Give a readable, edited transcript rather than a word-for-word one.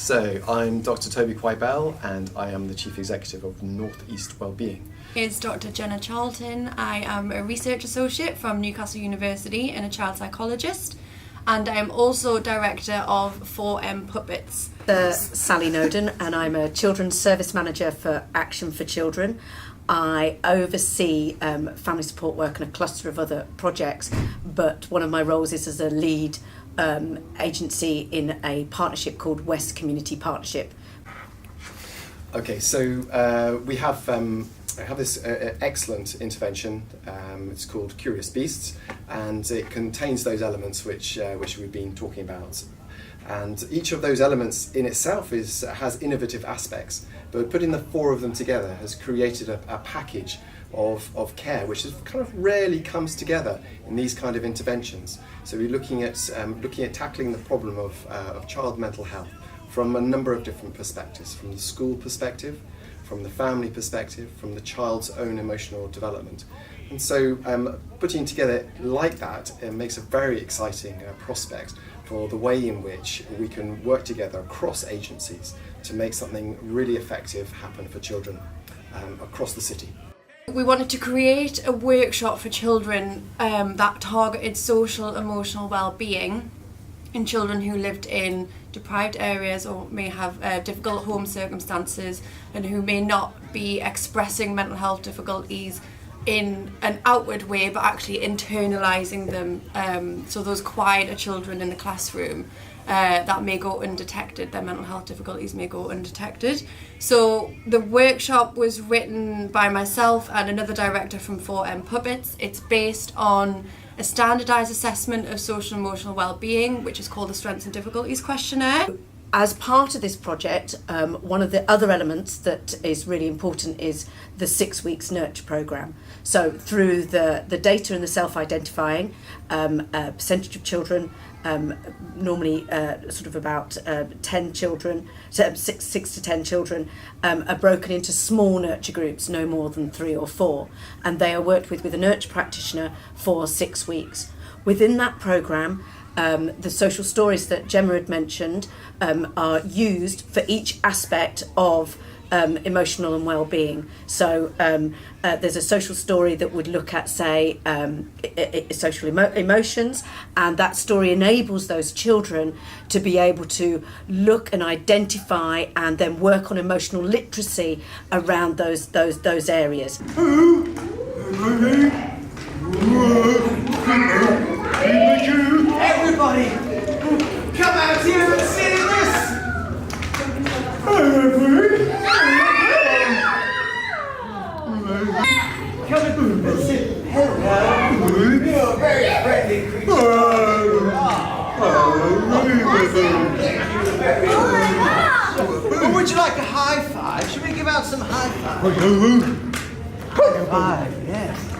So, I'm Dr. Toby Quibell and I am the Chief Executive of North East Wellbeing. Is Dr. Jenna Charlton. I am a research associate from Newcastle University and a child psychologist, and I am also director of 4M Puppets. Sally Noden, and I'm a children's service manager for Action for Children. I oversee family support work and a cluster of other projects, but one of my roles is as a lead agency in a partnership called West Community Partnership. Okay, so we have this excellent intervention. It's called Curious Beasts, and it contains those elements which we've been talking about. And each of those elements in itself has innovative aspects, but putting the four of them together has created a package of care which kind of rarely comes together in these kind of interventions. So we're looking at tackling the problem of child mental health from a number of different perspectives, from the school perspective, from the family perspective, from the child's own emotional development. And so putting together like that makes a very exciting prospect for the way in which we can work together across agencies to make something really effective happen for children across the city. We wanted to create a workshop for children that targeted social emotional well-being in children who lived in deprived areas or may have difficult home circumstances and who may not be expressing mental health difficulties in an outward way but actually internalising them, so those quieter children in the classroom that may go undetected, their mental health difficulties may go undetected. So the workshop was written by myself and another director from 4M Puppets. It's based on a standardised assessment of social and emotional well-being, which is called the Strengths and Difficulties Questionnaire. As part of this project, one of the other elements that is really important is the 6 weeks nurture programme. So through the data and the self-identifying, a percentage of children, normally sort of about 10 children, 6 to 10 children, are broken into small nurture groups, no more than 3 or 4, and they are worked with a nurture practitioner for 6 weeks. Within that programme, the social stories that Gemma had mentioned are used for each aspect of emotional and well-being. So there's a social story that would look at, say, social emotions, and that story enables those children to be able to look and identify and then work on emotional literacy around those areas. Everybody, come out here and see this! Come and sit. Hello. You're a very friendly creature. Or would you like a high five? Should we give out some high five? High five, yes.